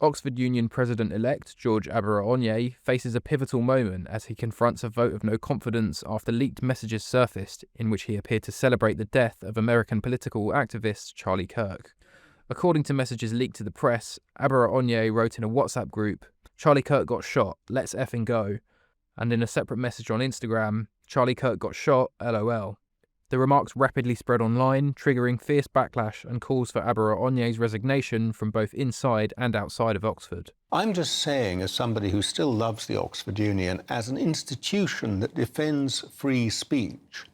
Oxford Union President-elect George Abaraonye faces a pivotal moment as he confronts a vote of no confidence after leaked messages surfaced in which he appeared to celebrate the death of American political activist Charlie Kirk. According to messages leaked to the press, Abaraonye wrote in a WhatsApp group, "Charlie Kirk got shot, let's effing go." And in a separate message on Instagram, "Charlie Kirk got shot, LOL." The remarks rapidly spread online, triggering fierce backlash and calls for Abaraonye's resignation from both inside and outside of Oxford. I'm just saying, as somebody who still loves the Oxford Union as an institution that defends free speech,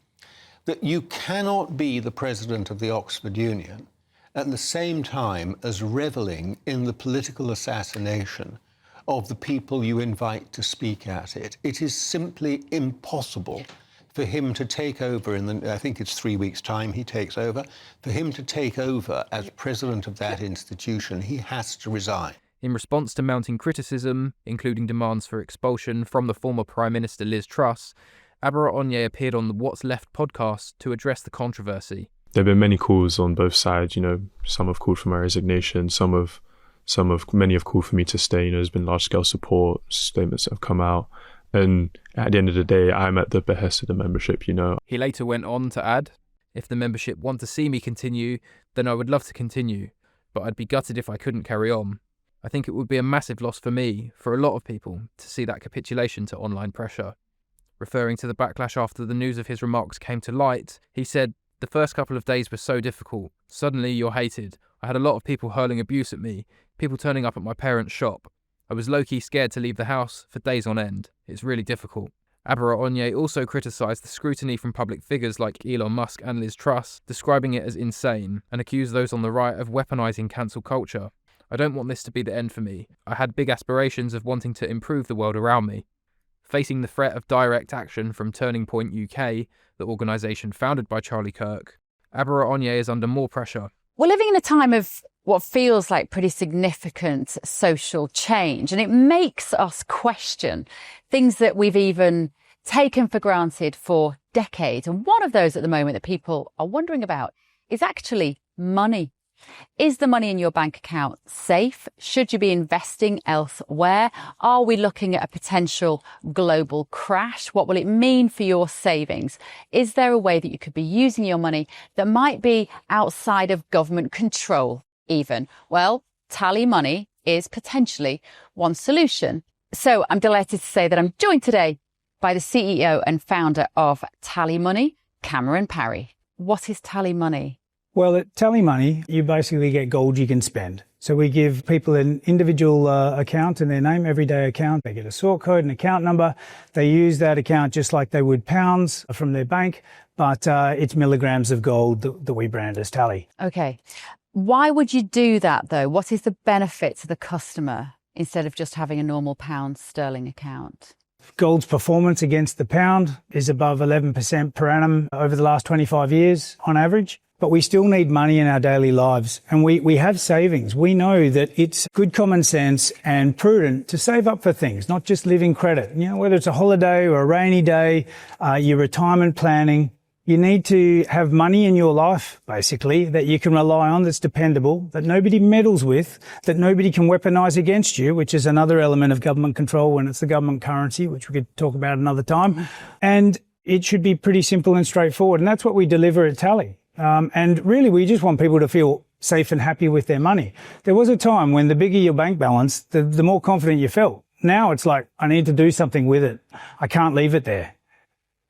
that you cannot be the president of the Oxford Union at the same time as reveling in the political assassination of the people you invite to speak at it. It is simply impossible for him to take over I think it's 3 weeks' time he takes over. For him to take over as president of that institution, he has to resign. In response to mounting criticism, including demands for expulsion from the former Prime Minister Liz Truss, Abaraonye appeared on the What's Left podcast to address the controversy. There have been many calls on both sides. Some have called for my resignation, many have called for me to stay. There's been large-scale support statements that have come out. And at the end of the day, I'm at the behest of the membership, He later went on to add, "If the membership want to see me continue, then I would love to continue, but I'd be gutted if I couldn't carry on. I think it would be a massive loss for me, for a lot of people, to see that capitulation to online pressure." Referring to the backlash after the news of his remarks came to light, he said, "The first couple of days were so difficult. Suddenly you're hated. I had a lot of people hurling abuse at me, people turning up at my parents' shop. I was low-key scared to leave the house for days on end. It's really difficult." Abaraonye also criticised the scrutiny from public figures like Elon Musk and Liz Truss, describing it as insane, and accused those on the right of weaponising cancel culture. "I don't want this to be the end for me. I had big aspirations of wanting to improve the world around me." Facing the threat of direct action from Turning Point UK, the organisation founded by Charlie Kirk, Abaraonye is under more pressure. We're living in a time of what feels like pretty significant social change, and it makes us question things that we've even taken for granted for decades. And one of those at the moment that people are wondering about is actually money. Is the money in your bank account safe? Should you be investing elsewhere? Are we looking at a potential global crash? What will it mean for your savings? Is there a way that you could be using your money that might be outside of government control even? Well, TallyMoney is potentially one solution. So I'm delighted to say that I'm joined today by the CEO and founder of TallyMoney, Cameron Parry. What is TallyMoney? Well, at TallyMoney, you basically get gold you can spend. So we give people an individual account in their name, everyday account. They get a sort code, an account number. They use that account just like they would pounds from their bank, but it's milligrams of gold that we brand as Tally. Okay. Why would you do that, though? What is the benefit to the customer instead of just having a normal pound sterling account? Gold's performance against the pound is above 11% per annum over the last 25 years on average. But we still need money in our daily lives, and we have savings. We know that it's good common sense and prudent to save up for things, not just live in credit. Whether it's a holiday or a rainy day, your retirement planning, you need to have money in your life, basically, that you can rely on, that's dependable, that nobody meddles with, that nobody can weaponise against you, which is another element of government control when it's the government currency, which we could talk about another time. And it should be pretty simple and straightforward, and that's what we deliver at Tally. And really, we just want people to feel safe and happy with their money. There was a time when the bigger your bank balance, the more confident you felt. Now it's like, I need to do something with it. I can't leave it there.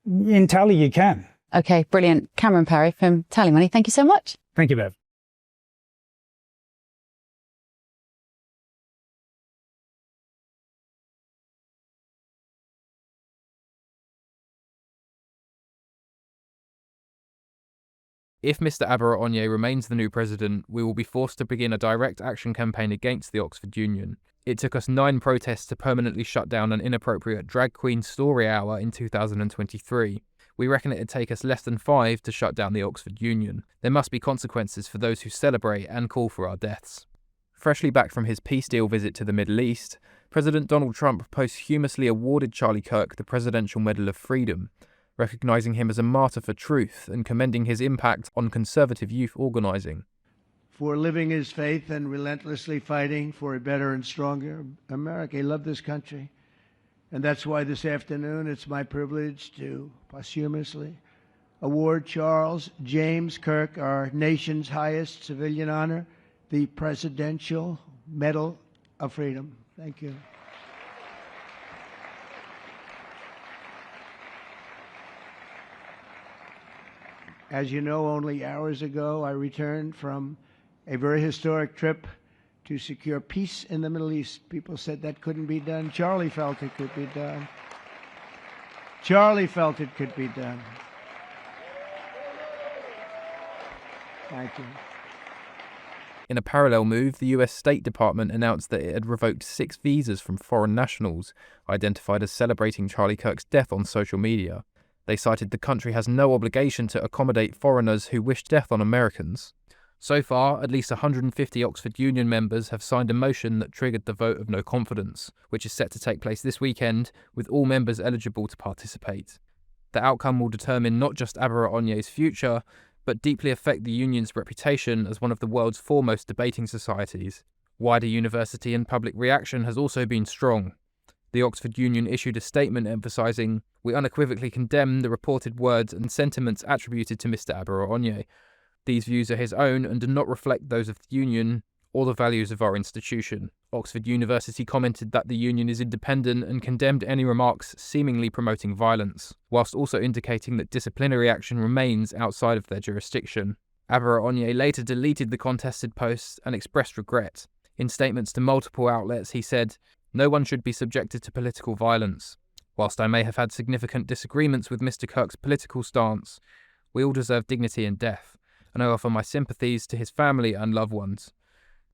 In Tally, you can. Okay, brilliant. Cameron Parry from TallyMoney, thank you so much. Thank you, Bev. If Mr. Abaraonye remains the new president, we will be forced to begin a direct action campaign against the Oxford Union. It took us 9 protests to permanently shut down an inappropriate drag queen story hour in 2023. We reckon it'd take us less than 5 to shut down the Oxford Union. There must be consequences for those who celebrate and call for our deaths. Freshly back from his peace deal visit to the Middle East, President Donald Trump posthumously awarded Charlie Kirk the Presidential Medal of Freedom, recognising him as a martyr for truth and commending his impact on conservative youth organising. for living his faith and relentlessly fighting for a better and stronger America. He loved this country. And that's why this afternoon it's my privilege to posthumously award Charles James Kirk, our nation's highest civilian honor, the Presidential Medal of Freedom. Thank you. As you know, only hours ago, I returned from a very historic trip to secure peace in the Middle East. People said that couldn't be done. Charlie felt it could be done. Charlie felt it could be done. Thank you. In a parallel move, the US State Department announced that it had revoked 6 visas from foreign nationals identified as celebrating Charlie Kirk's death on social media. They cited the country has no obligation to accommodate foreigners who wish death on Americans. So far, at least 150 Oxford Union members have signed a motion that triggered the vote of no confidence, which is set to take place this weekend, with all members eligible to participate. The outcome will determine not just Abaraonye's future, but deeply affect the union's reputation as one of the world's foremost debating societies. Wider university and public reaction has also been strong. The Oxford Union issued a statement emphasising, "We unequivocally condemn the reported words and sentiments attributed to Mr. Abaraonye. These views are his own and do not reflect those of the Union or the values of our institution." Oxford University commented that the Union is independent and condemned any remarks seemingly promoting violence, whilst also indicating that disciplinary action remains outside of their jurisdiction. Abaraonye later deleted the contested posts and expressed regret. In statements to multiple outlets, he said, "No one should be subjected to political violence. Whilst I may have had significant disagreements with Mr. Kirk's political stance, we all deserve dignity in death, and I offer my sympathies to his family and loved ones."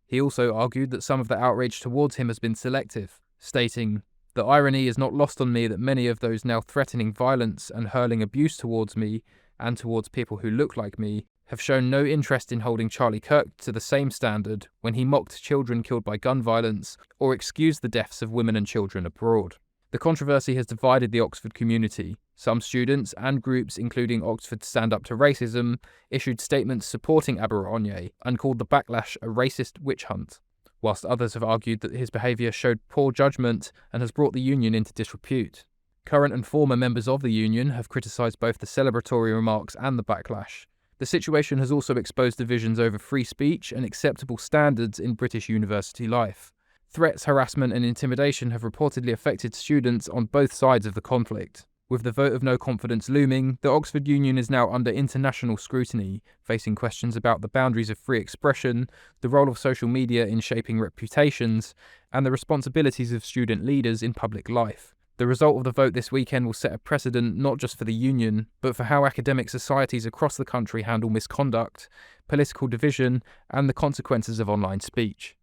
He also argued that some of the outrage towards him has been selective, stating, "The irony is not lost on me that many of those now threatening violence and hurling abuse towards me, and towards people who look like me, have shown no interest in holding Charlie Kirk to the same standard when he mocked children killed by gun violence or excused the deaths of women and children abroad." The controversy has divided the Oxford community. Some students and groups, including Oxford Stand Up to Racism, issued statements supporting Abaraonye and called the backlash a racist witch hunt, whilst others have argued that his behaviour showed poor judgment and has brought the union into disrepute. Current and former members of the union have criticised both the celebratory remarks and the backlash. The situation has also exposed divisions over free speech and acceptable standards in British university life. Threats, harassment and intimidation have reportedly affected students on both sides of the conflict. With the vote of no confidence looming, the Oxford Union is now under international scrutiny, facing questions about the boundaries of free expression, the role of social media in shaping reputations, and the responsibilities of student leaders in public life. The result of the vote this weekend will set a precedent not just for the union, but for how academic societies across the country handle misconduct, political division, and the consequences of online speech.